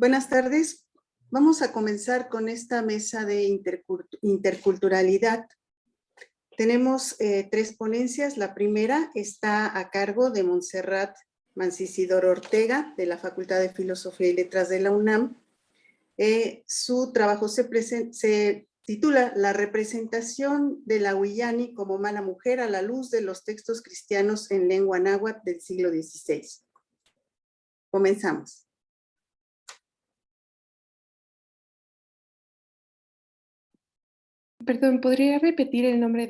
Buenas tardes. Vamos a comenzar con esta mesa de interculturalidad. Tenemos 3 ponencias. La primera está a cargo de Montserrat Mancisidor Ortega, de la Facultad de Filosofía y Letras de la UNAM. Su trabajo se titula La representación de la Huillani como mala mujer a la luz de los textos cristianos en lengua náhuatl del siglo XVI. Comenzamos. Perdón, ¿podría repetir el nombre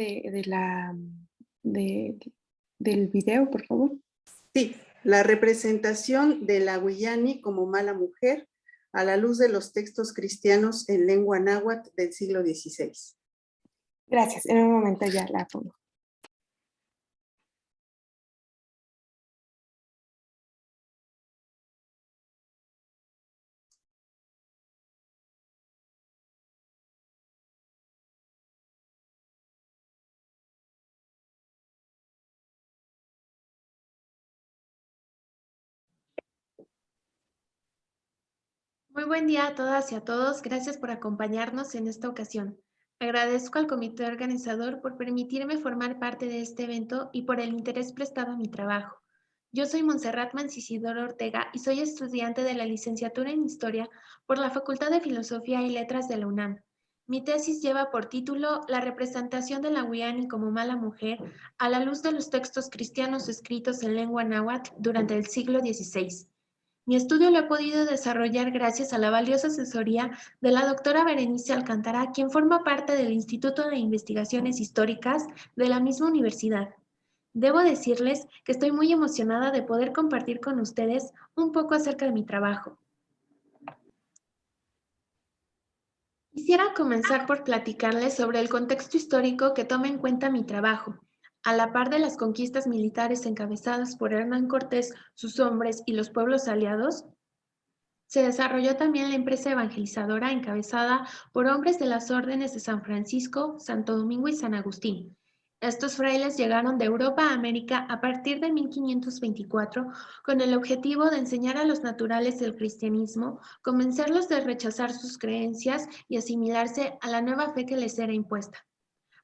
del video, por favor? Sí, la representación de la Huillani como mala mujer a la luz de los textos cristianos en lengua náhuatl del siglo XVI. Gracias, en un momento ya la pongo. Muy buen día a todas y a todos. Gracias por acompañarnos en esta ocasión. Agradezco al comité organizador por permitirme formar parte de este evento y por el interés prestado a mi trabajo. Yo soy Montserrat Mancisidor Ortega y soy estudiante de la licenciatura en Historia por la Facultad de Filosofía y Letras de la UNAM. Mi tesis lleva por título La representación de la Huillani como mala mujer a la luz de los textos cristianos escritos en lengua náhuatl durante el siglo XVI. Mi estudio lo he podido desarrollar gracias a la valiosa asesoría de la doctora Berenice Alcántara, quien forma parte del Instituto de Investigaciones Históricas de la misma universidad. Debo decirles que estoy muy emocionada de poder compartir con ustedes un poco acerca de mi trabajo. Quisiera comenzar por platicarles sobre el contexto histórico que toma en cuenta mi trabajo. A la par de las conquistas militares encabezadas por Hernán Cortés, sus hombres y los pueblos aliados, se desarrolló también la empresa evangelizadora encabezada por hombres de las órdenes de San Francisco, Santo Domingo y San Agustín. Estos frailes llegaron de Europa a América a partir de 1524 con el objetivo de enseñar a los naturales el cristianismo, convencerlos de rechazar sus creencias y asimilarse a la nueva fe que les era impuesta.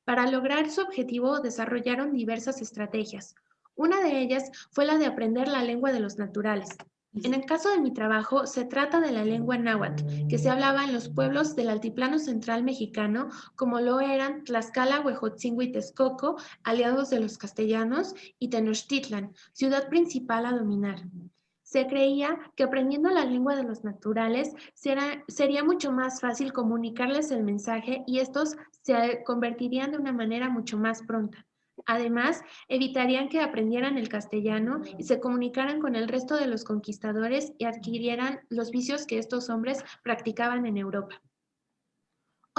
Para lograr su objetivo desarrollaron diversas estrategias. Una de ellas fue la de aprender la lengua de los naturales. En el caso de mi trabajo, se trata de la lengua náhuatl, que se hablaba en los pueblos del altiplano central mexicano, como lo eran Tlaxcala, Huejotzingo y Texcoco, aliados de los castellanos, y Tenochtitlan, ciudad principal a dominar. Se creía que aprendiendo la lengua de los naturales sería mucho más fácil comunicarles el mensaje y estos se convertirían de una manera mucho más pronta. Además, evitarían que aprendieran el castellano y se comunicaran con el resto de los conquistadores y adquirieran los vicios que estos hombres practicaban en Europa.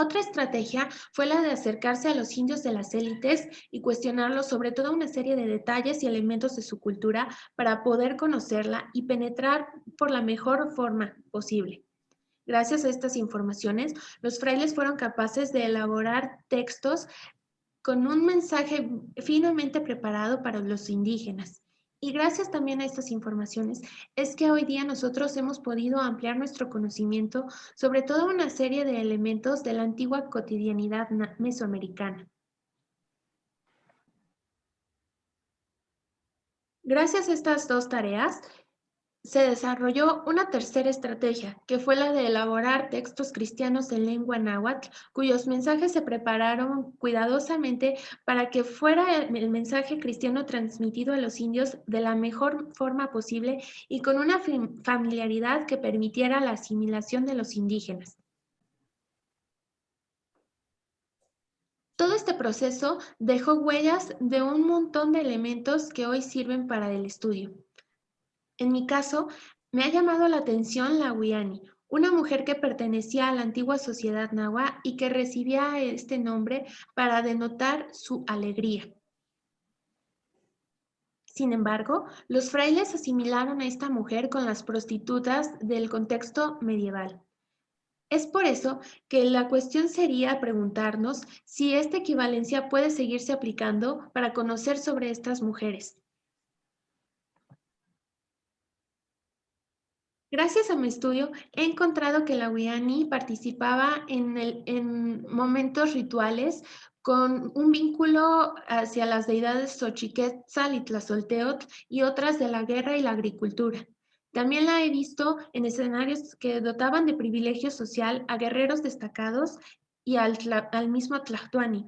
Otra estrategia fue la de acercarse a los indios de las élites y cuestionarlos sobre toda una serie de detalles y elementos de su cultura para poder conocerla y penetrar por la mejor forma posible. Gracias a estas informaciones, los frailes fueron capaces de elaborar textos con un mensaje finamente preparado para los indígenas. Y gracias también a estas informaciones es que hoy día nosotros hemos podido ampliar nuestro conocimiento sobre toda una serie de elementos de la antigua cotidianidad mesoamericana. Gracias a estas 2 tareas, se desarrolló una tercera estrategia, que fue la de elaborar textos cristianos en lengua náhuatl, cuyos mensajes se prepararon cuidadosamente para que fuera el mensaje cristiano transmitido a los indios de la mejor forma posible y con una familiaridad que permitiera la asimilación de los indígenas. Todo este proceso dejó huellas de un montón de elementos que hoy sirven para el estudio. En mi caso, me ha llamado la atención la Huillani, una mujer que pertenecía a la antigua sociedad náhuatl y que recibía este nombre para denotar su alegría. Sin embargo, los frailes asimilaron a esta mujer con las prostitutas del contexto medieval. Es por eso que la cuestión sería preguntarnos si esta equivalencia puede seguirse aplicando para conocer sobre estas mujeres. Gracias a mi estudio, he encontrado que la Wiani participaba en momentos rituales con un vínculo hacia las deidades Xochiquetzal y Tlazolteotl y otras de la guerra y la agricultura. También la he visto en escenarios que dotaban de privilegio social a guerreros destacados y al mismo Tlahtuani.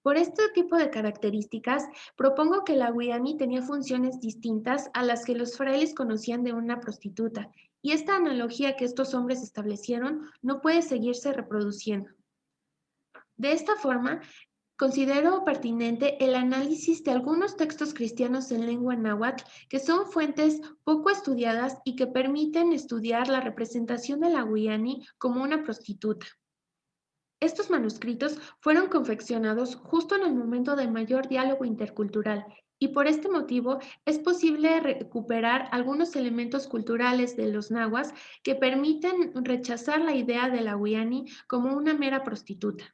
Por este tipo de características, propongo que la Wiani tenía funciones distintas a las que los frailes conocían de una prostituta, y esta analogía que estos hombres establecieron no puede seguirse reproduciendo. De esta forma, considero pertinente el análisis de algunos textos cristianos en lengua náhuatl que son fuentes poco estudiadas y que permiten estudiar la representación de la Wiani como una prostituta. Estos manuscritos fueron confeccionados justo en el momento de mayor diálogo intercultural y por este motivo es posible recuperar algunos elementos culturales de los nahuas que permiten rechazar la idea de la Wiani como una mera prostituta.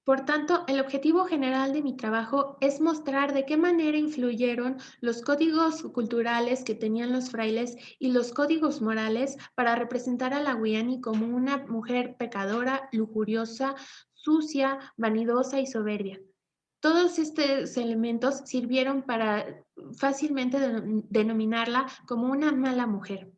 Por tanto, el objetivo general de mi trabajo es mostrar de qué manera influyeron los códigos culturales que tenían los frailes y los códigos morales para representar a la Wiani como una mujer pecadora, lujuriosa, sucia, vanidosa y soberbia. Todos estos elementos sirvieron para fácilmente denominarla como una mala mujer.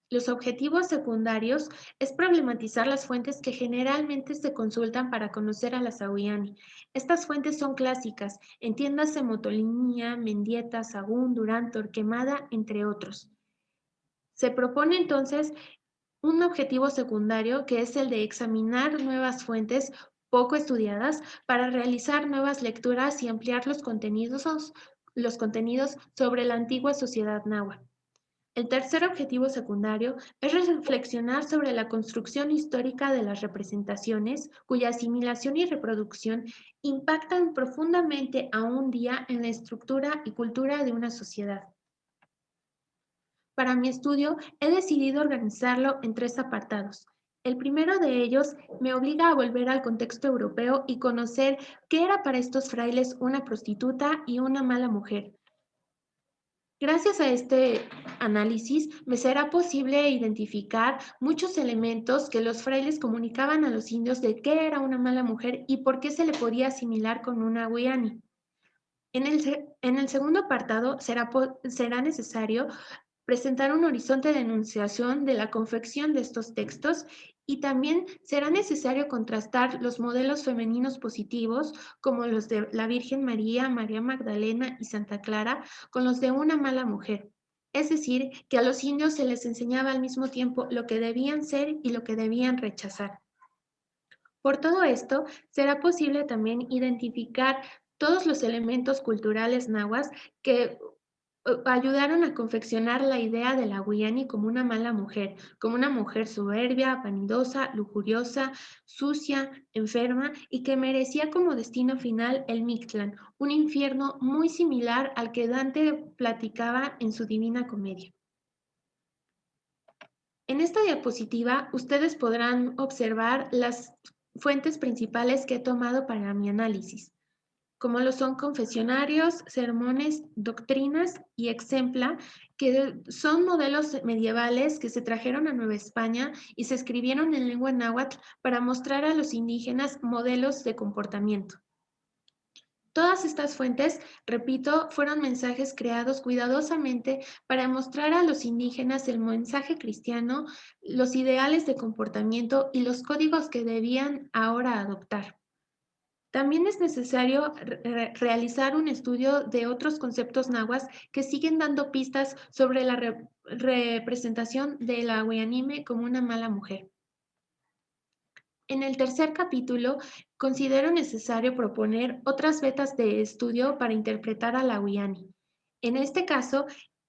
Los objetivos secundarios es problematizar las fuentes que generalmente se consultan para conocer a la Sawiani. Estas fuentes son clásicas, entiéndase Motolinía, Mendieta, Sagún, Durán, Torquemada, entre otros. Se propone entonces un objetivo secundario que es el de examinar nuevas fuentes poco estudiadas para realizar nuevas lecturas y ampliar los contenidos sobre la antigua sociedad náhuatl. El tercer objetivo secundario es reflexionar sobre la construcción histórica de las representaciones, cuya asimilación y reproducción impactan profundamente a un día en la estructura y cultura de una sociedad. Para mi estudio, he decidido organizarlo en 3 apartados. El primero de ellos me obliga a volver al contexto europeo y conocer qué era para estos frailes una prostituta y una mala mujer. Gracias a este análisis, me será posible identificar muchos elementos que los frailes comunicaban a los indios de qué era una mala mujer y por qué se le podía asimilar con una Wiani. En el segundo apartado será necesario presentar un horizonte de enunciación de la confección de estos textos y también será necesario contrastar los modelos femeninos positivos, como los de la Virgen María, María Magdalena y Santa Clara, con los de una mala mujer. Es decir, que a los indios se les enseñaba al mismo tiempo lo que debían ser y lo que debían rechazar. Por todo esto, será posible también identificar todos los elementos culturales nahuas que ayudaron a confeccionar la idea de la Wiani como una mala mujer, como una mujer soberbia, vanidosa, lujuriosa, sucia, enferma y que merecía como destino final el Mictlán, un infierno muy similar al que Dante platicaba en su Divina Comedia. En esta diapositiva, ustedes podrán observar las fuentes principales que he tomado para mi análisis, como lo son confesionarios, sermones, doctrinas y exempla, que son modelos medievales que se trajeron a Nueva España y se escribieron en lengua náhuatl para mostrar a los indígenas modelos de comportamiento. Todas estas fuentes, repito, fueron mensajes creados cuidadosamente para mostrar a los indígenas el mensaje cristiano, los ideales de comportamiento y los códigos que debían ahora adoptar. También es necesario realizar un estudio de otros conceptos nahuas que siguen dando pistas sobre la representación de la Wianime como una mala mujer. En el tercer capítulo, considero necesario proponer otras vetas de estudio para interpretar a la Wiani. En este caso,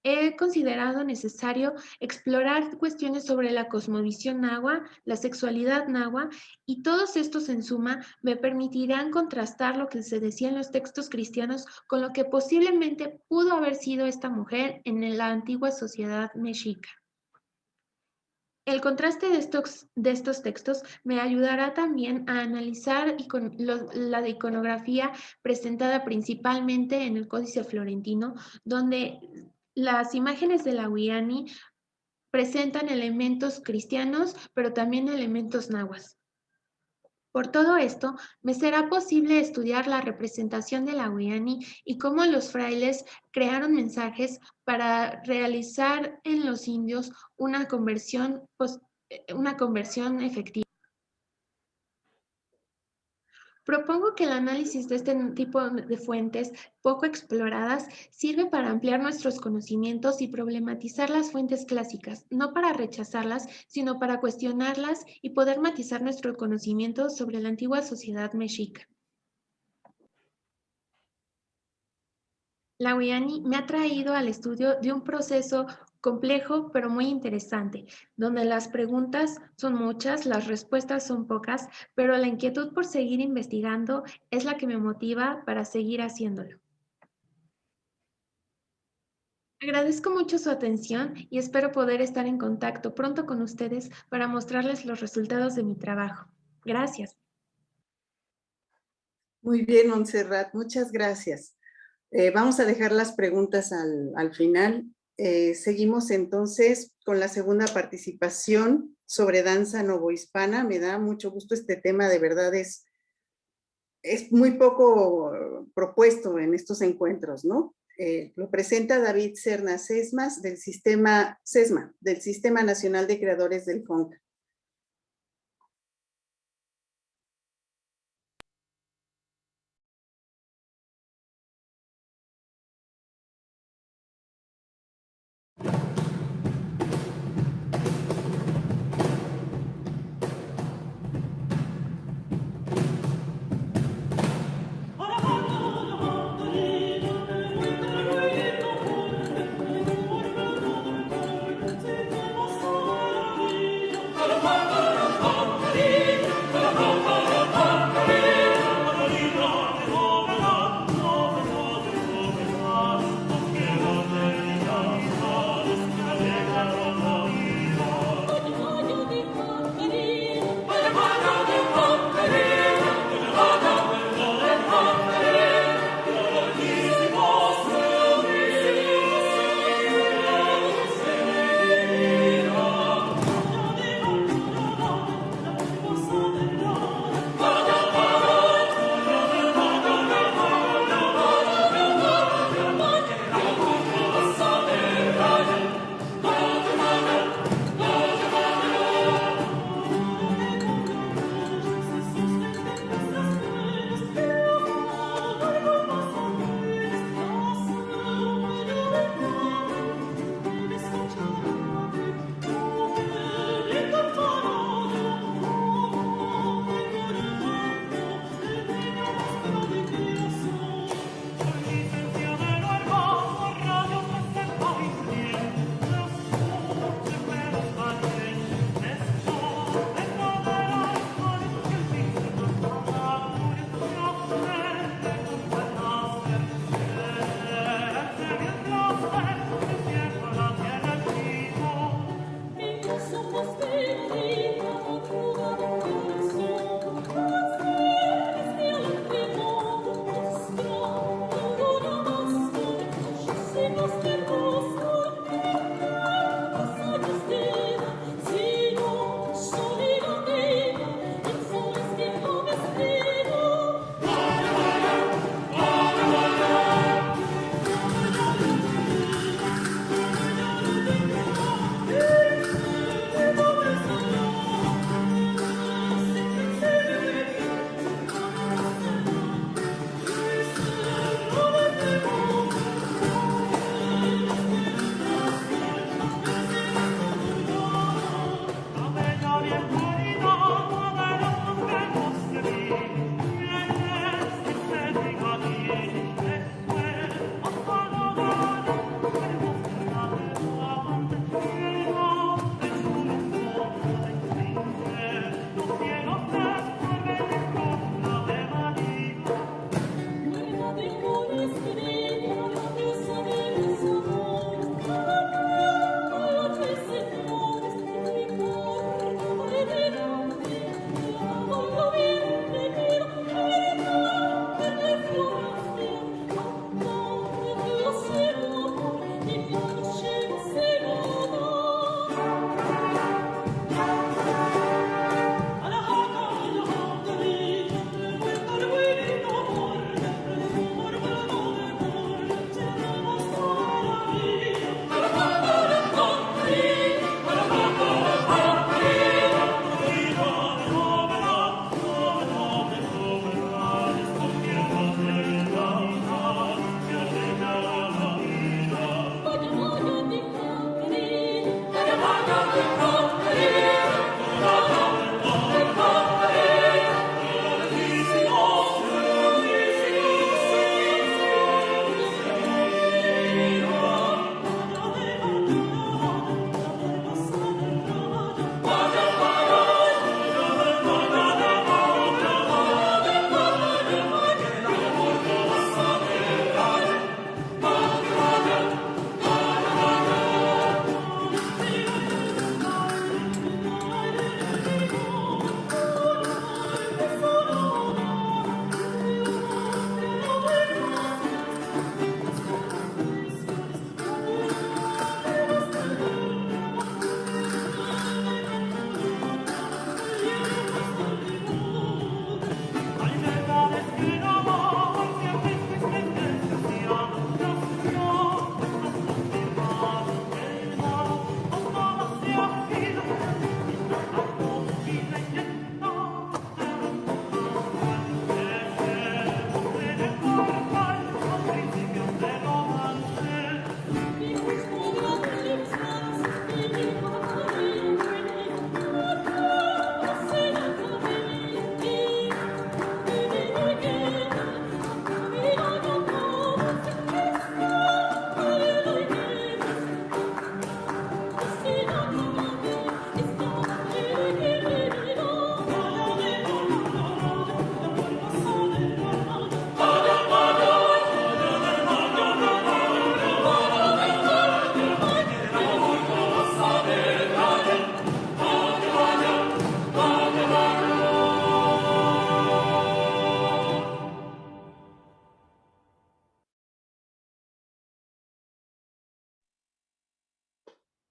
he considerado necesario explorar cuestiones sobre la cosmovisión nahua, la sexualidad nahua, y todos estos en suma me permitirán contrastar lo que se decía en los textos cristianos con lo que posiblemente pudo haber sido esta mujer en la antigua sociedad mexica. El contraste de estos textos me ayudará también a analizar la iconografía presentada principalmente en el Códice Florentino, donde Las imágenes de la Huiani presentan elementos cristianos, pero también elementos nahuas. Por todo esto, me será posible estudiar la representación de la Huiani y cómo los frailes crearon mensajes para realizar en los indios una conversión efectiva. Propongo que el análisis de este tipo de fuentes poco exploradas sirve para ampliar nuestros conocimientos y problematizar las fuentes clásicas, no para rechazarlas, sino para cuestionarlas y poder matizar nuestro conocimiento sobre la antigua sociedad mexica. La Huiani me ha traído al estudio de un proceso complejo pero muy interesante, donde las preguntas son muchas, las respuestas son pocas, pero la inquietud por seguir investigando es la que me motiva para seguir haciéndolo. Agradezco mucho su atención y espero poder estar en contacto pronto con ustedes para mostrarles los resultados de mi trabajo. Gracias. Muy bien, Montserrat, muchas gracias. Vamos a dejar las preguntas al final. Seguimos entonces con la segunda participación sobre danza novohispana. Me da mucho gusto este tema, de verdad es muy poco propuesto en estos encuentros, ¿no? Lo presenta David Serna Sesmas del Sistema Nacional de Creadores del FONCA.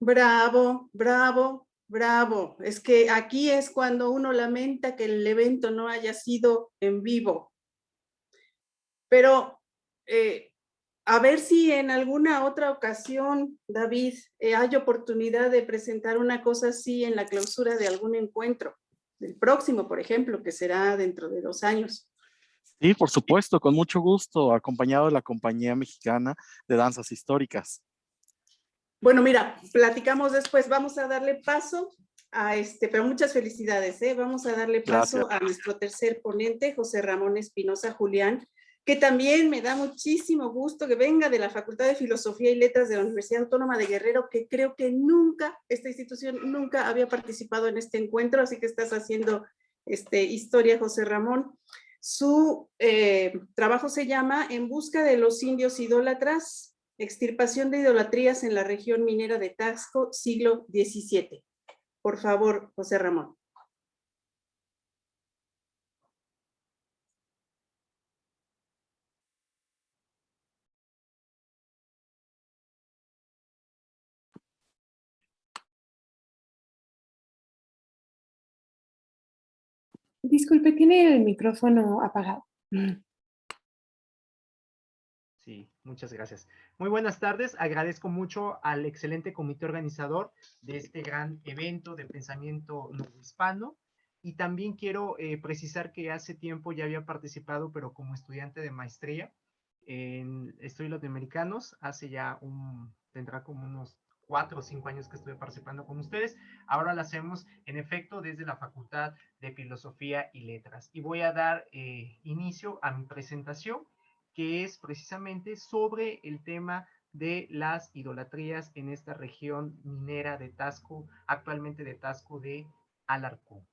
Bravo, bravo, bravo. Es que aquí es cuando uno lamenta que el evento no haya sido en vivo. Pero a ver si en alguna otra ocasión, David, hay oportunidad de presentar una cosa así en la clausura de algún encuentro. El próximo, por ejemplo, que será dentro de 2 años. Sí, por supuesto, con mucho gusto, acompañado de la Compañía Mexicana de Danzas Históricas. Bueno, mira, platicamos después. Vamos a darle paso a pero muchas felicidades, ¿eh? Vamos a darle paso a nuestro tercer ponente, José Ramón Espinosa Julián, que también me da muchísimo gusto que venga de la Facultad de Filosofía y Letras de la Universidad Autónoma de Guerrero, que creo que nunca, esta institución nunca había participado en este encuentro, así que estás haciendo historia, José Ramón. Su trabajo se llama En busca de los indios idólatras, extirpación de idolatrías en la región minera de Taxco, siglo XVII. Por favor, José Ramón. Disculpe, tiene el micrófono apagado. Sí, muchas gracias. Muy buenas tardes. Agradezco mucho al excelente comité organizador de este gran evento de pensamiento hispano. Y también quiero precisar que hace tiempo ya había participado, pero como estudiante de maestría en estudios latinoamericanos, tendrá como unos 4 o 5 años que estuve participando con ustedes. Ahora lo hacemos en efecto desde la Facultad de Filosofía y Letras. Y voy a dar inicio a mi presentación, que es precisamente sobre el tema de las idolatrías en esta región minera de Taxco, actualmente de Taxco de Alarcón.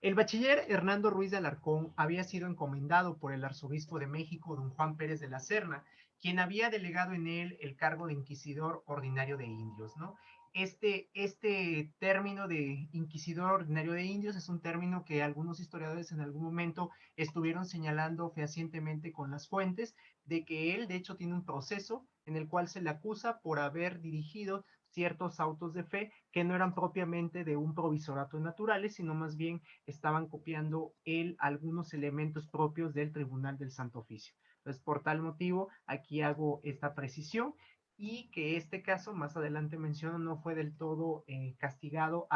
El bachiller Hernando Ruiz de Alarcón había sido encomendado por el arzobispo de México, don Juan Pérez de la Serna, quien había delegado en él el cargo de inquisidor ordinario de indios, ¿no? Este término de inquisidor ordinario de indios es un término que algunos historiadores en algún momento estuvieron señalando fehacientemente con las fuentes, de que él de hecho tiene un proceso en el cual se le acusa por haber dirigido ciertos autos de fe que no eran propiamente de un provisorato de naturales, sino más bien estaban copiando él algunos elementos propios del Tribunal del Santo Oficio. Entonces, por tal motivo, aquí hago esta precisión, y que este caso, más adelante menciono, no fue del todo castigado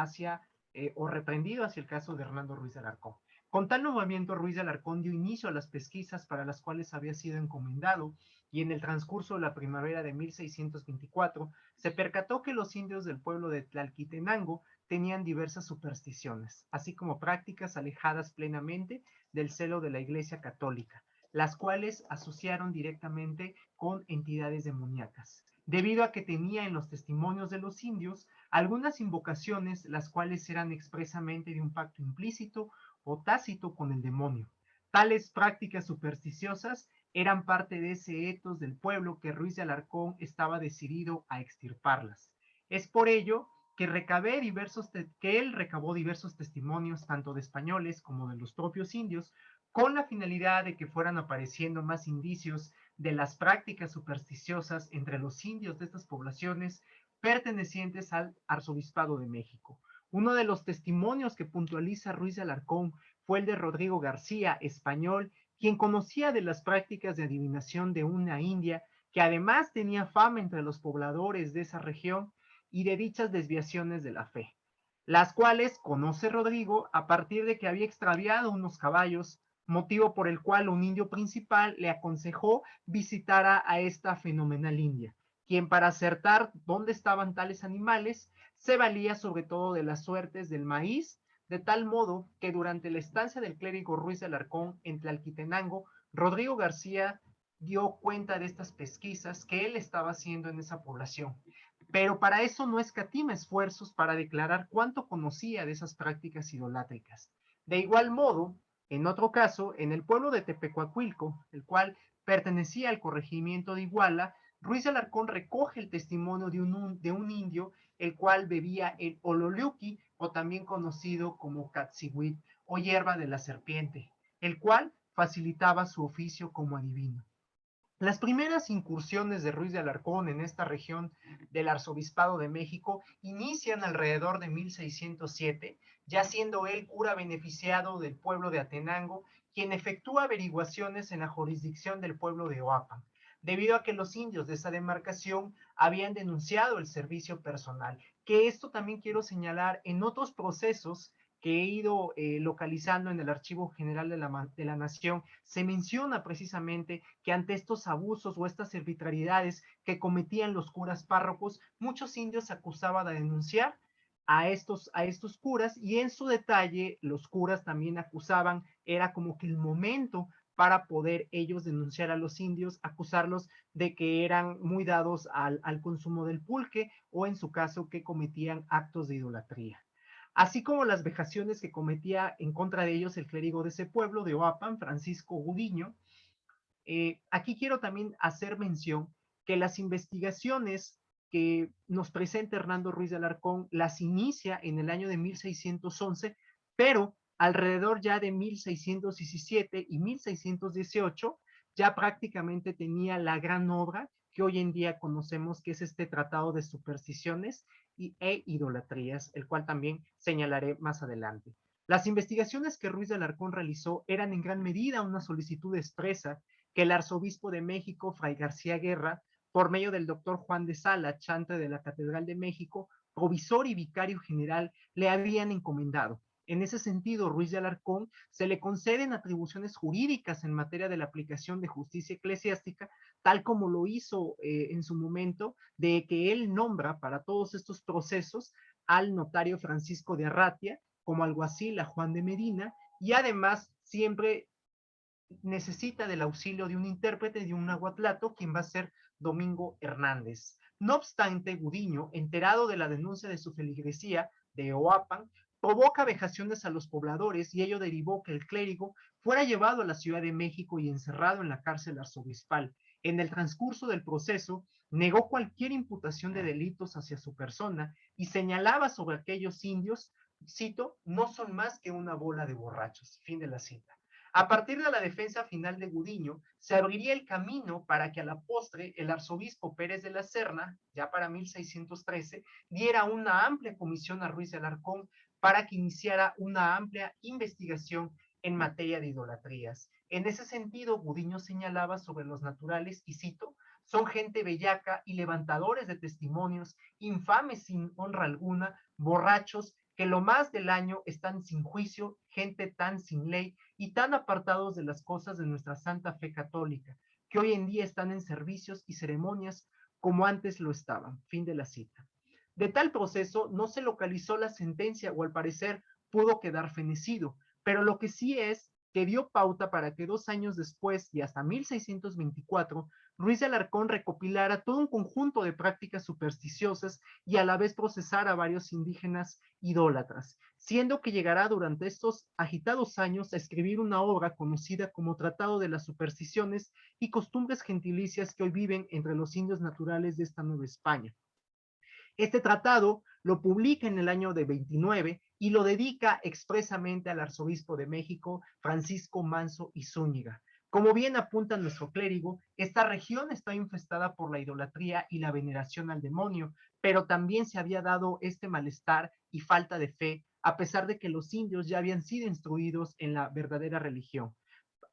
o reprendido hacia el caso de Hernando Ruiz de Alarcón. Con tal nombramiento, Ruiz de Alarcón dio inicio a las pesquisas para las cuales había sido encomendado, y en el transcurso de la primavera de 1624 se percató que los indios del pueblo de Tlalquitenango tenían diversas supersticiones, así como prácticas alejadas plenamente del celo de la Iglesia Católica, las cuales asociaron directamente con entidades demoníacas, debido a que tenía en los testimonios de los indios algunas invocaciones, las cuales eran expresamente de un pacto implícito o tácito con el demonio. Tales prácticas supersticiosas eran parte de ese etos del pueblo que Ruiz de Alarcón estaba decidido a extirparlas. Es por ello que él recabó diversos testimonios, tanto de españoles como de los propios indios, con la finalidad de que fueran apareciendo más indicios de las prácticas supersticiosas entre los indios de estas poblaciones pertenecientes al Arzobispado de México. Uno de los testimonios que puntualiza Ruiz de Alarcón fue el de Rodrigo García, español, quien conocía de las prácticas de adivinación de una india que además tenía fama entre los pobladores de esa región y de dichas desviaciones de la fe, las cuales conoce Rodrigo a partir de que había extraviado unos caballos, motivo por el cual un indio principal le aconsejó visitar a esta fenomenal india, quien para acertar dónde estaban tales animales se valía sobre todo de las suertes del maíz, de tal modo que durante la estancia del clérigo Ruiz de Alarcón en Tlalquitenango, Rodrigo García dio cuenta de estas pesquisas que él estaba haciendo en esa población. Pero para eso no escatima esfuerzos para declarar cuánto conocía de esas prácticas idolátricas. De igual modo, en otro caso, en el pueblo de Tepecuacuilco, el cual pertenecía al corregimiento de Iguala, Ruiz de Alarcón recoge el testimonio de un indio, el cual bebía el ololiuqui, o también conocido como catzihuit, o hierba de la serpiente, el cual facilitaba su oficio como adivino. Las primeras incursiones de Ruiz de Alarcón en esta región del Arzobispado de México inician alrededor de 1607, ya siendo él cura beneficiado del pueblo de Atenango, quien efectúa averiguaciones en la jurisdicción del pueblo de Oapan, debido a que los indios de esa demarcación habían denunciado el servicio personal, que esto también quiero señalar en otros procesos que he ido localizando en el Archivo General de la Nación, se menciona precisamente que ante estos abusos o estas arbitrariedades que cometían los curas párrocos, muchos indios acusaban de denunciar a estos curas, y en su detalle los curas también acusaban, era como que el momento para poder ellos denunciar a los indios, acusarlos de que eran muy dados al consumo del pulque o en su caso que cometían actos de idolatría, así como las vejaciones que cometía en contra de ellos el clérigo de ese pueblo, de Oapan, Francisco Gudiño. Aquí quiero también hacer mención que las investigaciones que nos presenta Hernando Ruiz de Alarcón las inicia en el año de 1611, pero alrededor ya de 1617 y 1618 ya prácticamente tenía la gran obra que hoy en día conocemos, que es este Tratado de Supersticiones e Idolatrías, el cual también señalaré más adelante. Las investigaciones que Ruiz de Alarcón realizó eran en gran medida una solicitud expresa que el arzobispo de México, Fray García Guerra, por medio del doctor Juan de Sala, chantre de la Catedral de México, provisor y vicario general, le habían encomendado. En ese sentido, Ruiz de Alarcón se le conceden atribuciones jurídicas en materia de la aplicación de justicia eclesiástica, tal como lo hizo en su momento, de que él nombra para todos estos procesos al notario Francisco de Arratia, como alguacil a Juan de Medina, y además siempre necesita del auxilio de un intérprete, de un nahuatlato, quien va a ser Domingo Hernández. No obstante, Gudiño, enterado de la denuncia de su feligresía de Oapan, provoca vejaciones a los pobladores, y ello derivó que el clérigo fuera llevado a la Ciudad de México y encerrado en la cárcel arzobispal. En el transcurso del proceso, negó cualquier imputación de delitos hacia su persona y señalaba sobre aquellos indios, cito, no son más que una bola de borrachos. Fin de la cita. A partir de la defensa final de Gudiño, se abriría el camino para que a la postre el arzobispo Pérez de la Serna, ya para 1613, diera una amplia comisión a Ruiz de Alarcón para que iniciara una amplia investigación en materia de idolatrías. En ese sentido, Gudiño señalaba sobre los naturales, y cito, son gente bellaca y levantadores de testimonios, infames sin honra alguna, borrachos, que lo más del año están sin juicio, gente tan sin ley y tan apartados de las cosas de nuestra santa fe católica, que hoy en día están en servicios y ceremonias como antes lo estaban. Fin de la cita. De tal proceso no se localizó la sentencia, o al parecer pudo quedar fenecido, pero lo que sí es que dio pauta para que 2 años después y hasta 1624, Ruiz de Alarcón recopilara todo un conjunto de prácticas supersticiosas y a la vez procesara a varios indígenas idólatras, siendo que llegará durante estos agitados años a escribir una obra conocida como Tratado de las Supersticiones y Costumbres Gentilicias que hoy viven entre los indios naturales de esta Nueva España. Este tratado lo publica en el año de 29 y lo dedica expresamente al arzobispo de México, Francisco Manso y Zúñiga. Como bien apunta nuestro clérigo, esta región está infestada por la idolatría y la veneración al demonio, pero también se había dado este malestar y falta de fe, a pesar de que los indios ya habían sido instruidos en la verdadera religión.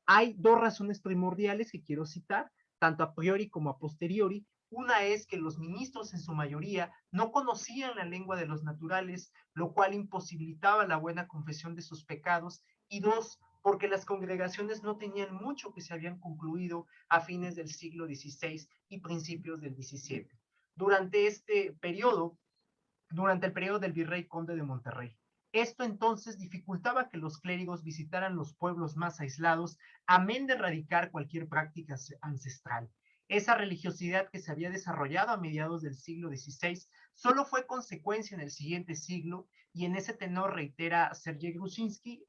Hay 2 razones primordiales que quiero citar, tanto a priori como a posteriori. Una es que los ministros en su mayoría no conocían la lengua de los naturales, lo cual imposibilitaba la buena confesión de sus pecados. Y 2, porque las congregaciones no tenían mucho que se habían concluido a fines del siglo XVI y principios del XVII. Durante este periodo, durante el periodo del virrey conde de Monterrey. Esto entonces dificultaba que los clérigos visitaran los pueblos más aislados, amén de erradicar cualquier práctica ancestral. Esa religiosidad que se había desarrollado a mediados del siglo XVI solo fue consecuencia en el siguiente siglo, y en ese tenor reitera Sergei Grushinsky,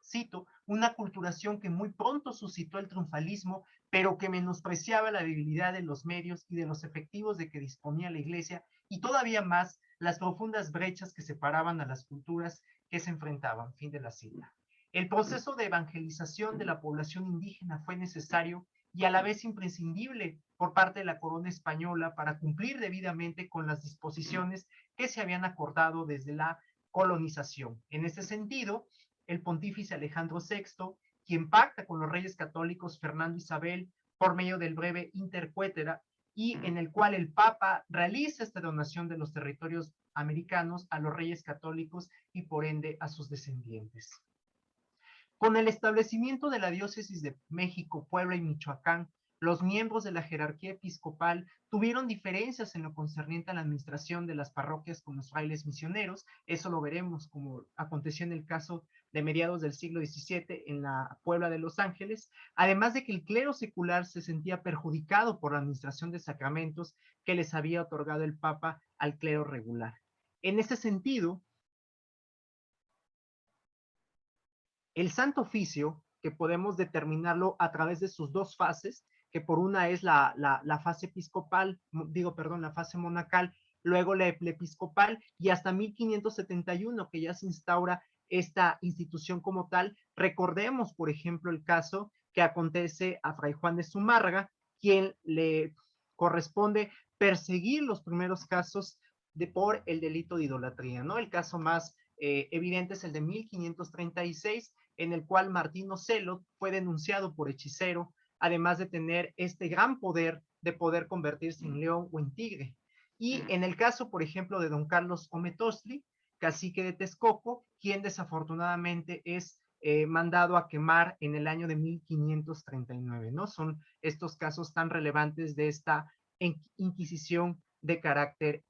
cito, una culturación que muy pronto suscitó el triunfalismo, pero que menospreciaba la debilidad de los medios y de los efectivos de que disponía la Iglesia, y todavía más las profundas brechas que separaban a las culturas que se enfrentaban. Fin de la cita. El proceso de evangelización de la población indígena fue necesario y a la vez imprescindible por parte de la corona española para cumplir debidamente con las disposiciones que se habían acordado desde la colonización. En ese sentido, el pontífice Alejandro VI, quien pacta con los reyes católicos Fernando e Isabel por medio del breve Interquetera, y en el cual el Papa realiza esta donación de los territorios americanos a los reyes católicos y por ende a sus descendientes. Con el establecimiento de la diócesis de México, Puebla y Michoacán, los miembros de la jerarquía episcopal tuvieron diferencias en lo concerniente a la administración de las parroquias con los frailes misioneros. Eso lo veremos como aconteció en el caso de mediados del siglo XVII en la Puebla de Los Ángeles, además de que el clero secular se sentía perjudicado por la administración de sacramentos que les había otorgado el Papa al clero regular. En ese sentido, el Santo Oficio, que podemos determinarlo a través de sus dos fases, que por una es la fase episcopal, la fase monacal, luego la episcopal, y hasta 1571, que ya se instaura esta institución como tal. Recordemos, por ejemplo, el caso que acontece a Fray Juan de Zumárraga, quien le corresponde perseguir los primeros casos por el delito de idolatría, ¿no? El caso más evidente es el de 1536, en el cual Martín Ocelo fue denunciado por hechicero, además de tener este gran poder de poder convertirse en león o en tigre. Y en el caso, por ejemplo, de don Carlos Ometosli, cacique de Texcoco, quien desafortunadamente es mandado a quemar en el año de 1539, ¿no? Son estos casos tan relevantes de esta inquisición de carácter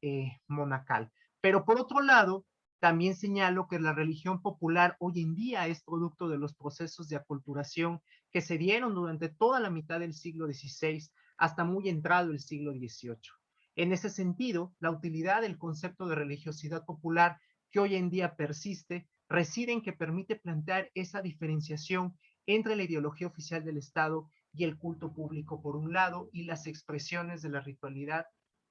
monacal. Pero por otro lado, también señalo que la religión popular hoy en día es producto de los procesos de aculturación que se dieron durante toda la mitad del siglo XVI hasta muy entrado el siglo XVIII. En ese sentido, la utilidad del concepto de religiosidad popular que hoy en día persiste reside en que permite plantear esa diferenciación entre la ideología oficial del Estado y el culto público por un lado y las expresiones de la ritualidad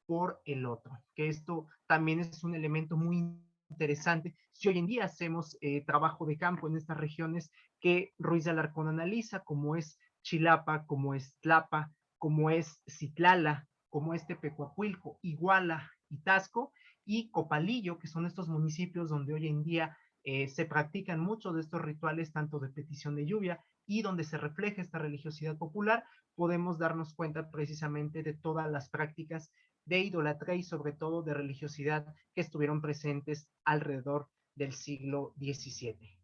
por el otro, que esto también es un elemento muy interesante si hoy en día hacemos trabajo de campo en estas regiones que Ruiz de Alarcón analiza, como es Chilapa, como es Tlapa, como es Citlala, como es Tepecuacuilco, Iguala y Tasco, y Copalillo, que son estos municipios donde hoy en día se practican muchos de estos rituales, tanto de petición de lluvia y donde se refleja esta religiosidad popular. Podemos darnos cuenta precisamente de todas las prácticas de idolatría y sobre todo de religiosidad que estuvieron presentes alrededor del siglo XVII.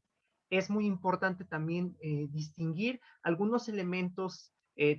Es muy importante también distinguir algunos elementos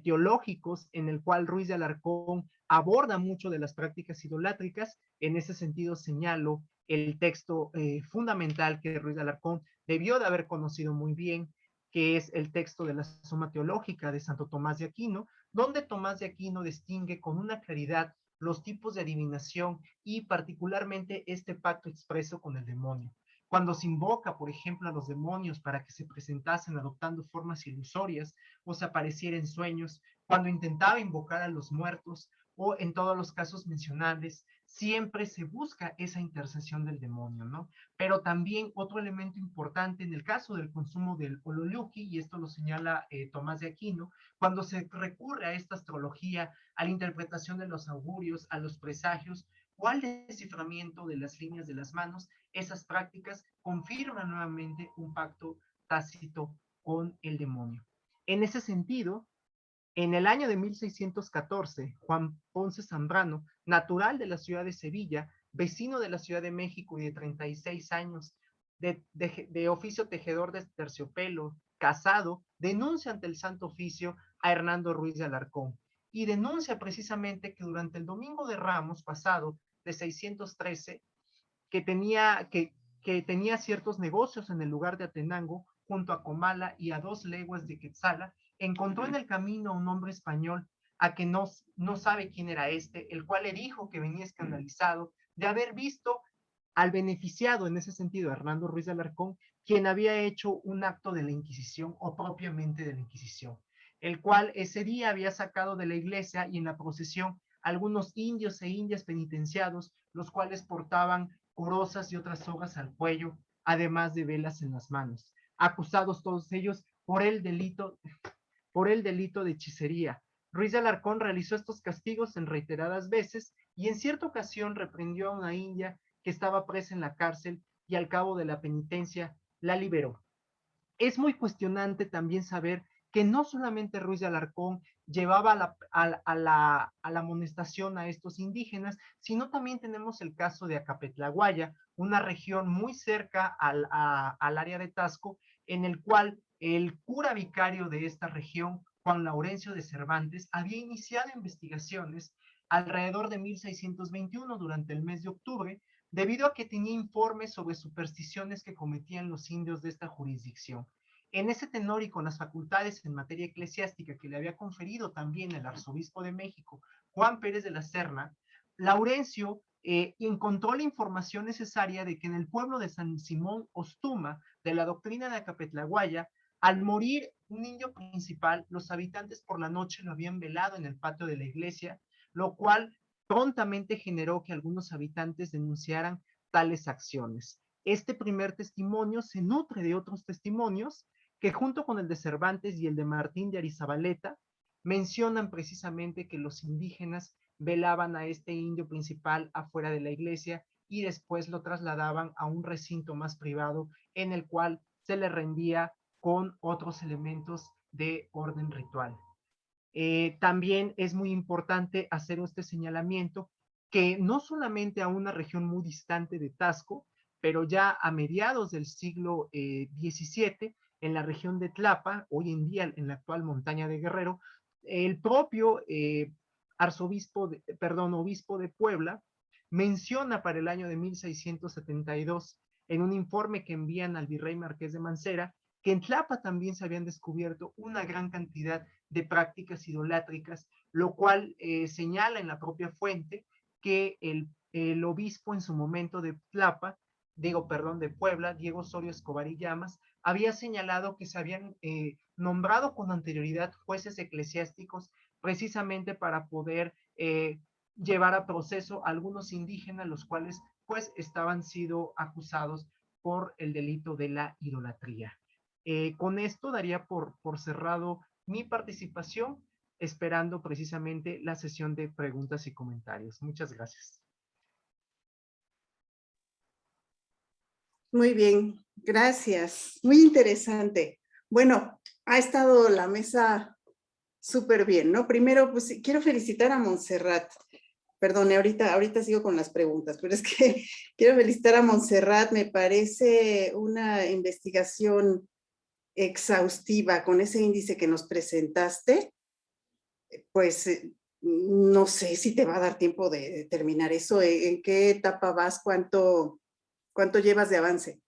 teológicos en el cual Ruiz de Alarcón aborda mucho de las prácticas idolátricas. En ese sentido señalo el texto fundamental que Ruiz de Alarcón debió de haber conocido muy bien, que es el texto de la Suma Teológica de Santo Tomás de Aquino, donde Tomás de Aquino distingue con una claridad los tipos de adivinación y particularmente este pacto expreso con el demonio. Cuando se invoca, por ejemplo, a los demonios para que se presentasen adoptando formas ilusorias o se apareciera en sueños, cuando intentaba invocar a los muertos o en todos los casos mencionables, siempre se busca esa intercesión del demonio, ¿no? Pero también otro elemento importante en el caso del consumo del ololuki, y esto lo señala Tomás de Aquino, cuando se recurre a esta astrología, a la interpretación de los augurios, a los presagios o al desciframiento de las líneas de las manos, esas prácticas confirman nuevamente un pacto tácito con el demonio. En ese sentido, en el año de 1614, Juan Ponce Zambrano, natural de la ciudad de Sevilla, vecino de la Ciudad de México y de 36 años, de oficio tejedor de terciopelo, casado, denuncia ante el Santo Oficio a Hernando Ruiz de Alarcón y denuncia precisamente que durante el Domingo de Ramos pasado de 613, que tenía ciertos negocios en el lugar de Atenango, junto a Comala y a 2 leguas de Quetzala, encontró en el camino a un hombre español a que no sabe quién era este, el cual le dijo que venía escandalizado de haber visto al beneficiado, en ese sentido, Hernando Ruiz de Alarcón, quien había hecho un acto de la Inquisición o propiamente de la Inquisición, el cual ese día había sacado de la iglesia y en la procesión algunos indios e indias penitenciados, los cuales portaban corozas y otras sogas al cuello, además de velas en las manos. acusados todos ellos por el delito de hechicería. Ruiz de Alarcón realizó estos castigos en reiteradas veces y en cierta ocasión reprendió a una india que estaba presa en la cárcel y al cabo de la penitencia la liberó. Es muy cuestionante también saber que no solamente Ruiz de Alarcón llevaba a la amonestación a estos indígenas, sino también tenemos el caso de Acapetlaguaya, una región muy cerca al área de Tasco, en el cual el cura vicario de esta región, Juan Laurencio de Cervantes, había iniciado investigaciones alrededor de 1621 durante el mes de octubre, debido a que tenía informes sobre supersticiones que cometían los indios de esta jurisdicción. En ese tenor y con las facultades en materia eclesiástica que le había conferido también el arzobispo de México, Juan Pérez de la Serna, Laurencio encontró la información necesaria de que en el pueblo de San Simón Ostuma, de la doctrina de Acapetlaguaya, al morir un indio principal, los habitantes por la noche lo habían velado en el patio de la iglesia, lo cual prontamente generó que algunos habitantes denunciaran tales acciones. Este primer testimonio se nutre de otros testimonios que junto con el de Cervantes y el de Martín de Arizabaleta mencionan precisamente que los indígenas velaban a este indio principal afuera de la iglesia y después lo trasladaban a un recinto más privado en el cual se le rendía con otros elementos de orden ritual. También es muy importante hacer este señalamiento que no solamente a una región muy distante de Tasco, pero ya a mediados del siglo XVII, en la región de Tlapa, hoy en día en la actual montaña de Guerrero, el propio obispo de Puebla menciona para el año de 1672 en un informe que envían al virrey Marqués de Mancera que en Tlapa también se habían descubierto una gran cantidad de prácticas idolátricas, lo cual señala en la propia fuente que el obispo en su momento de Tlapa, de Puebla, Diego Osorio Escobar y Llamas, había señalado que se habían nombrado con anterioridad jueces eclesiásticos precisamente para poder llevar a proceso a algunos indígenas, los cuales pues estaban siendo acusados por el delito de la idolatría. Con esto daría por cerrado mi participación, esperando precisamente la sesión de preguntas y comentarios. Muchas gracias. Muy bien, gracias. Muy interesante. Bueno, ha estado la mesa súper bien, ¿no? Primero, pues quiero felicitar a Montserrat. Perdone, ahorita sigo con las preguntas, pero es que quiero felicitar a Montserrat. Me parece una investigación exhaustiva con ese índice que nos presentaste. Pues no sé si te va a dar tiempo de terminar eso. ¿En qué etapa vas? ¿Cuánto llevas de avance?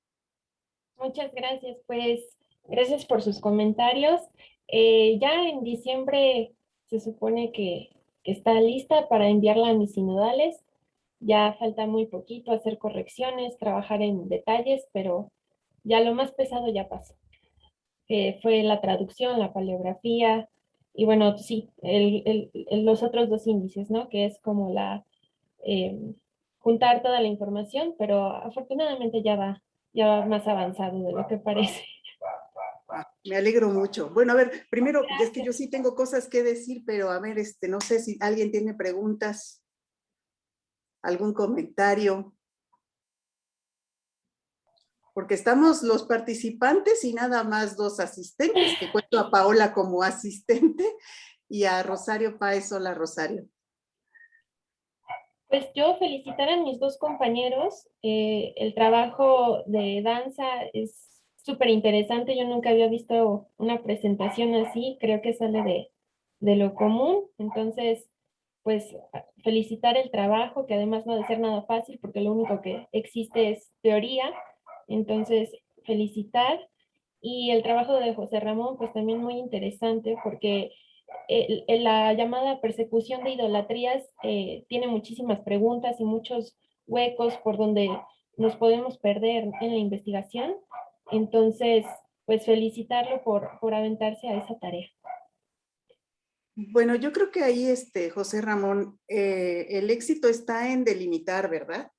Muchas gracias, pues gracias por sus comentarios. Ya en diciembre se supone que está lista para enviarla a mis sinodales. Ya falta muy poquito hacer correcciones, trabajar en detalles, pero ya lo más pesado ya pasó. Fue la traducción, la paleografía y bueno, sí, los otros dos índices, ¿no? Que es como juntar toda la información, pero afortunadamente ya va más avanzado de lo que parece. Me alegro mucho. Bueno, a ver, primero, es que yo sí tengo cosas que decir, pero a ver, no sé si alguien tiene preguntas, algún comentario. Porque estamos los participantes y nada más 2 asistentes, que cuento a Paola como asistente y a Rosario Páez. Hola, Rosario. Pues yo felicitar a mis 2 compañeros. El trabajo de danza es súper interesante. Yo nunca había visto una presentación así. Creo que sale de lo común. Entonces, pues felicitar el trabajo, que además no ha de ser nada fácil porque lo único que existe es teoría. Entonces, felicitar. Y el trabajo de José Ramón, pues también muy interesante porque la llamada persecución de idolatrías tiene muchísimas preguntas y muchos huecos por donde nos podemos perder en la investigación. Entonces, pues felicitarlo por aventarse a esa tarea. Bueno, yo creo que ahí, José Ramón, el éxito está en delimitar, ¿verdad?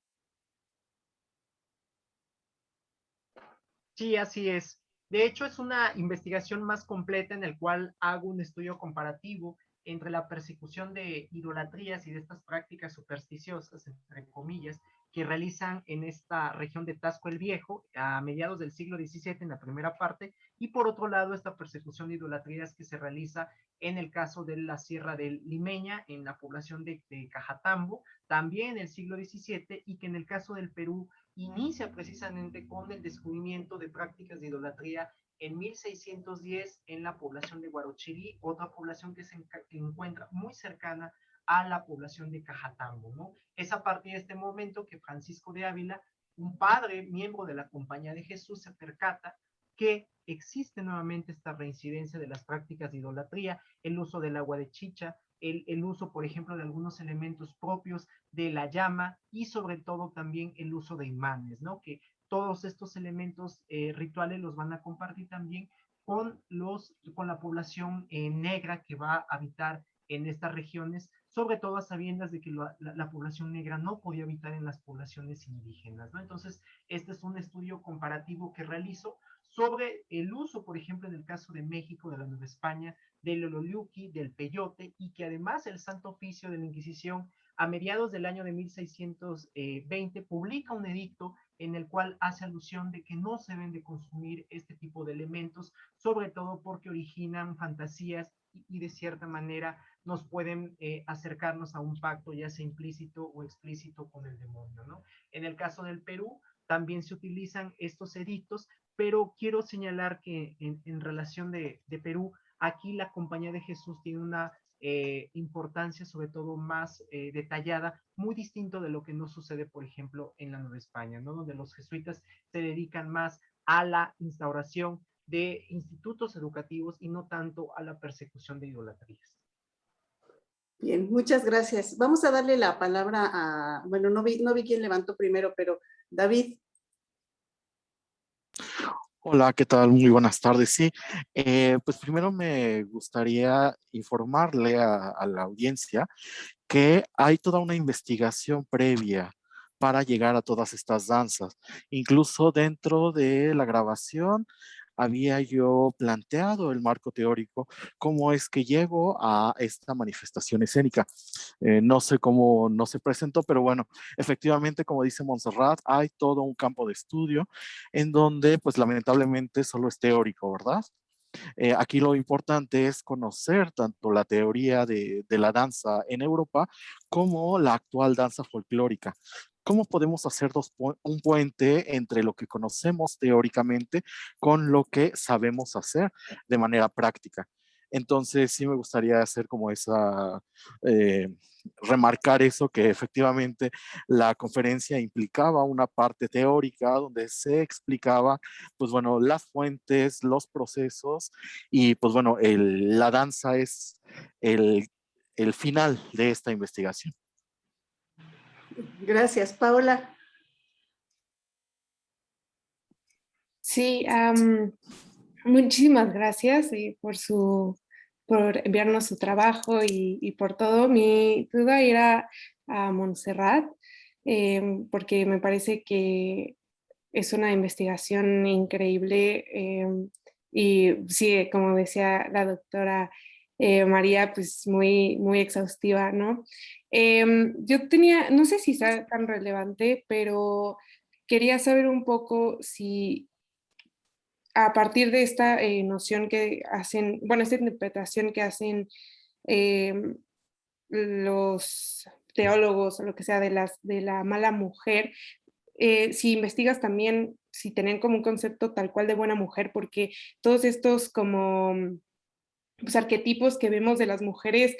Sí, así es. De hecho, es una investigación más completa en el cual hago un estudio comparativo entre la persecución de idolatrías y de estas prácticas supersticiosas, entre comillas, que realizan en esta región de Tasco el Viejo a mediados del siglo XVII en la primera parte, y por otro lado esta persecución de idolatrías que se realiza en el caso de la Sierra del Limeña, en la población de Cajatambo, también en el siglo XVII, y que en el caso del Perú inicia precisamente con el descubrimiento de prácticas de idolatría en 1610 en la población de Huarochirí, otra población que se encuentra muy cercana a la población de Cajatambo, ¿no? Es a partir de este momento que Francisco de Ávila, un padre, miembro de la Compañía de Jesús, se percata que existe nuevamente esta reincidencia de las prácticas de idolatría, el uso del agua de chicha, el uso, por ejemplo, de algunos elementos propios de la llama y sobre todo también el uso de imanes, ¿no? Que todos estos elementos rituales los van a compartir también con la población negra que va a habitar en estas regiones, sobre todo a sabiendas de que la población negra no podía habitar en las poblaciones indígenas, ¿no? Entonces, este es un estudio comparativo que realizo sobre el uso, por ejemplo, en el caso de México, de la Nueva España, del ololiuqui, del peyote, y que además el Santo Oficio de la Inquisición, a mediados del año de 1620, publica un edicto en el cual hace alusión de que no se deben de consumir este tipo de elementos, sobre todo porque originan fantasías y de cierta manera nos pueden acercarnos a un pacto ya sea implícito o explícito con el demonio, ¿no? En el caso del Perú también se utilizan estos edictos, pero quiero señalar que en relación de Perú, aquí la Compañía de Jesús tiene una importancia sobre todo más detallada, muy distinto de lo que no sucede, por ejemplo, en la Nueva España, ¿no? Donde los jesuitas se dedican más a la instauración de institutos educativos y no tanto a la persecución de idolatrías. Bien, muchas gracias. Vamos a darle la palabra a, bueno, no vi quién levantó primero, pero David. Hola, ¿qué tal? Muy buenas tardes. Sí, pues primero me gustaría informarle a la audiencia que hay toda una investigación previa para llegar a todas estas danzas. Incluso dentro de la grabación había yo planteado el marco teórico, cómo es que llego a esta manifestación escénica. No sé cómo no se presentó, pero bueno, efectivamente, como dice Montserrat, hay todo un campo de estudio en donde, pues lamentablemente, solo es teórico, ¿verdad? Aquí lo importante es conocer tanto la teoría de la danza en Europa como la actual danza folclórica. ¿Cómo podemos hacer un puente entre lo que conocemos teóricamente con lo que sabemos hacer de manera práctica? Entonces sí me gustaría hacer como esa, remarcar eso, que efectivamente la conferencia implicaba una parte teórica donde se explicaba, pues bueno, las fuentes, los procesos y pues bueno, la danza es el final de esta investigación. Gracias, Paola. Sí, muchísimas gracias por enviarnos su trabajo y por todo. Mi duda era a Montserrat, porque me parece que es una investigación increíble y sí, como decía la doctora María, pues muy exhaustiva, ¿no? Yo tenía, no sé si sea tan relevante, pero quería saber un poco si a partir de esta noción que hacen, bueno, esta interpretación que hacen los teólogos o lo que sea de la mala mujer, si investigas también, si tienen como un concepto tal cual de buena mujer, porque todos estos como pues, arquetipos que vemos de las mujeres,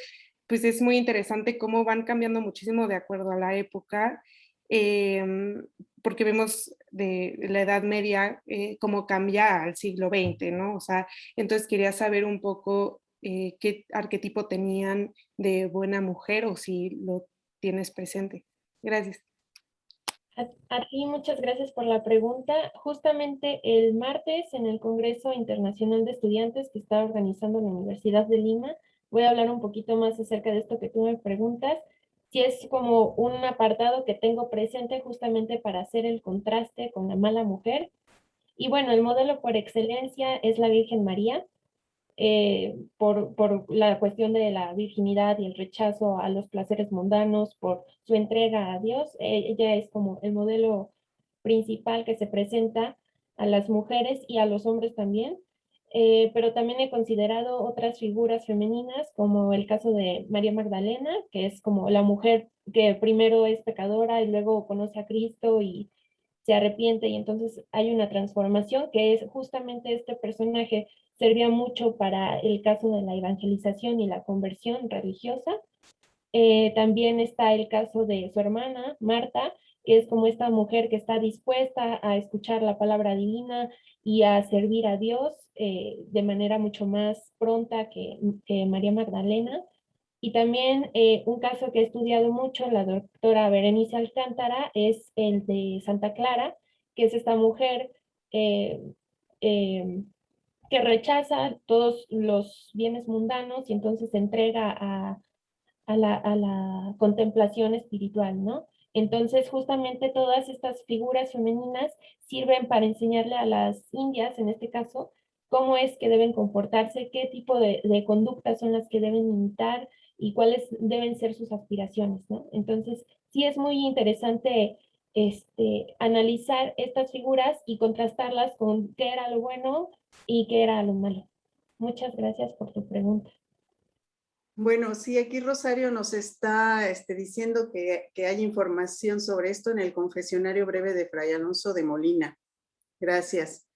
pues es muy interesante cómo van cambiando muchísimo de acuerdo a la época, porque vemos de la Edad Media cómo cambia al siglo XX, ¿no? O sea, entonces quería saber un poco qué arquetipo tenían de buena mujer o si lo tienes presente. Gracias. A ti muchas gracias por la pregunta. Justamente el martes en el Congreso Internacional de Estudiantes que está organizando la Universidad de Lima, voy a hablar un poquito más acerca de esto que tú me preguntas. Si es como un apartado que tengo presente justamente para hacer el contraste con la mala mujer. Y bueno, el modelo por excelencia es la Virgen María, por la cuestión de la virginidad y el rechazo a los placeres mundanos, por su entrega a Dios. Ella es como el modelo principal que se presenta a las mujeres y a los hombres también. Pero también he considerado otras figuras femeninas, como el caso de María Magdalena, que es como la mujer que primero es pecadora y luego conoce a Cristo y se arrepiente, y entonces hay una transformación, que es justamente este personaje servía mucho para el caso de la evangelización y la conversión religiosa. También está el caso de su hermana, Marta, que es como esta mujer que está dispuesta a escuchar la palabra divina y a servir a Dios de manera mucho más pronta que María Magdalena. Y también un caso que he estudiado mucho, la doctora Berenice Alcántara, es el de Santa Clara, que es esta mujer eh, eh, que rechaza todos los bienes mundanos y entonces se entrega a la contemplación espiritual, ¿no? Entonces, justamente todas estas figuras femeninas sirven para enseñarle a las indias, en este caso, cómo es que deben comportarse, qué tipo de conductas son las que deben imitar y cuáles deben ser sus aspiraciones, ¿no? Entonces, sí es muy interesante analizar estas figuras y contrastarlas con qué era lo bueno y qué era lo malo. Muchas gracias por tu pregunta. Bueno, sí, aquí Rosario nos está diciendo que hay información sobre esto en el confesionario breve de Fray Alonso de Molina. Gracias.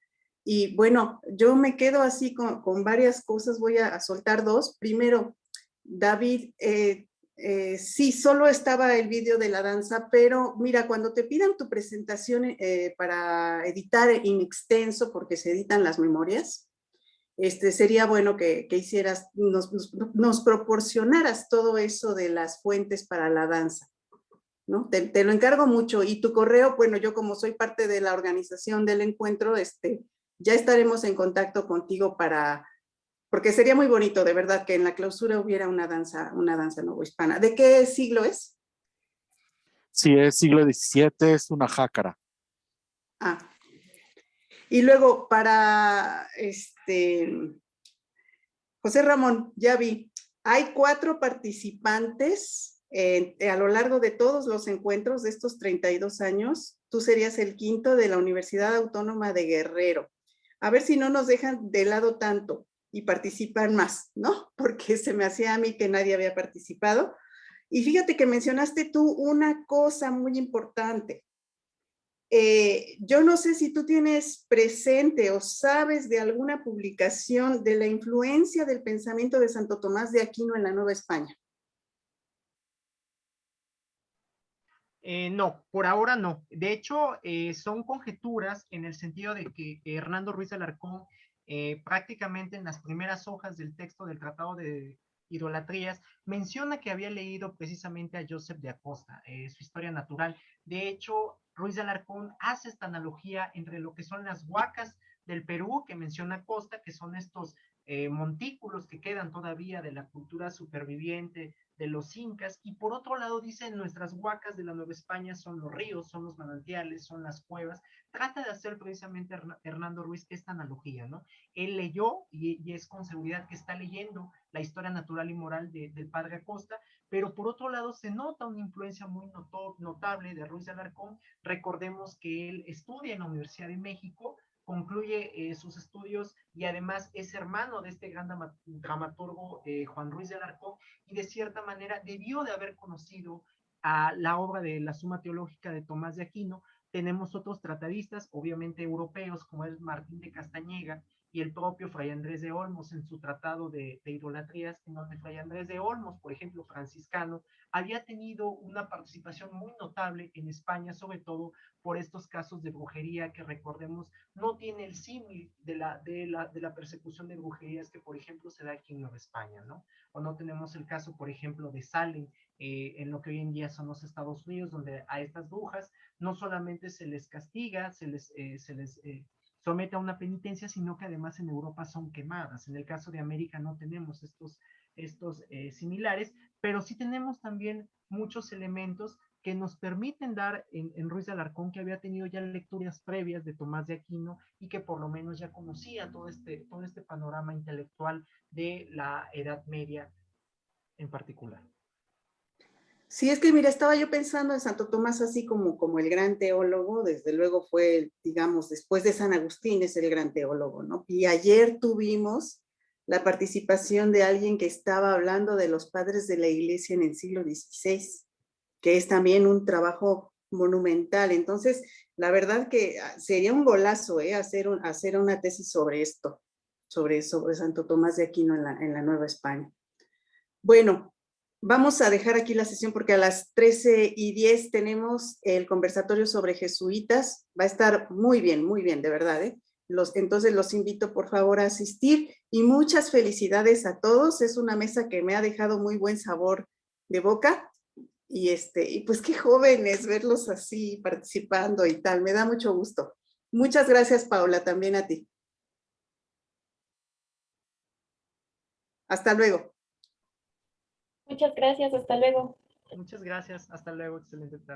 Y bueno, yo me quedo así con varias cosas, voy a soltar dos. Primero, David, sí, solo estaba el vídeo de la danza, pero mira, cuando te pidan tu presentación para editar in extenso, porque se editan las memorias, sería bueno que hicieras, nos proporcionaras todo eso de las fuentes para la danza, ¿no? Te lo encargo mucho. Y tu correo, bueno, yo como soy parte de la organización del encuentro, ya estaremos en contacto contigo porque sería muy bonito, de verdad, que en la clausura hubiera una danza novohispana. ¿De qué siglo es? Sí, es siglo XVII, es una jácara. Ah. Y luego para José Ramón, ya vi, hay 4 participantes a lo largo de todos los encuentros de estos 32 años. Tú serías el 5º de la Universidad Autónoma de Guerrero. A ver si no nos dejan de lado tanto y participan más, ¿no? Porque se me hacía a mí que nadie había participado. Y fíjate que mencionaste tú una cosa muy importante. Yo no sé si tú tienes presente o sabes de alguna publicación de la influencia del pensamiento de Santo Tomás de Aquino en la Nueva España. No, por ahora no. De hecho, son conjeturas en el sentido de que Hernando Ruiz de Alarcón prácticamente en las primeras hojas del texto del Tratado de Idolatrías menciona que había leído precisamente a Joseph de Acosta, su historia natural. De hecho, Ruiz de Alarcón hace esta analogía entre lo que son las huacas del Perú, que menciona Acosta, que son estos montículos que quedan todavía de la cultura superviviente de los incas, y por otro lado dice, nuestras huacas de la Nueva España son los ríos, son los manantiales, son las cuevas. Trata de hacer precisamente Hernando Ruiz esta analogía, ¿no? Él leyó, y es con seguridad que está leyendo la historia natural y moral del padre Acosta, pero por otro lado se nota una influencia muy notable de Ruiz de Alarcón. Recordemos que él estudia en la Universidad de México, concluye sus estudios y además es hermano de este gran dramaturgo Juan Ruiz de Alarcón, y de cierta manera debió de haber conocido a la obra de la Suma Teológica de Tomás de Aquino. Tenemos otros tratadistas, obviamente europeos, como es Martín de Castañeda y el propio Fray Andrés de Olmos en su tratado de idolatrías, en donde Fray Andrés de Olmos, por ejemplo, franciscano, había tenido una participación muy notable en España, sobre todo por estos casos de brujería que, recordemos, no tiene el símil de la persecución de brujerías que, por ejemplo, se da aquí en Nueva España, ¿no? O no tenemos el caso, por ejemplo, de Salem, en lo que hoy en día son los Estados Unidos, donde a estas brujas no solamente se les castiga, se les somete a una penitencia, sino que además en Europa son quemadas. En el caso de América no tenemos estos similares, pero sí tenemos también muchos elementos que nos permiten dar en Ruiz de Alarcón, que había tenido ya lecturas previas de Tomás de Aquino y que por lo menos ya conocía todo este panorama intelectual de la Edad Media en particular. Sí, es que mira, estaba yo pensando en Santo Tomás así como el gran teólogo, desde luego fue, digamos, después de San Agustín es el gran teólogo, ¿no? Y ayer tuvimos la participación de alguien que estaba hablando de los padres de la iglesia en el siglo XVI, que es también un trabajo monumental. Entonces, la verdad que sería un golazo, hacer una tesis sobre esto, sobre Santo Tomás de Aquino en la Nueva España. Bueno, vamos a dejar aquí la sesión porque a las 13:10 tenemos el conversatorio sobre jesuitas. Va a estar muy bien, de verdad, ¿eh? Entonces los invito por favor a asistir y muchas felicidades a todos. Es una mesa que me ha dejado muy buen sabor de boca y pues qué jóvenes verlos así participando y tal. Me da mucho gusto. Muchas gracias, Paola, también a ti. Hasta luego. Muchas gracias, hasta luego. Muchas gracias, hasta luego, excelente tarde.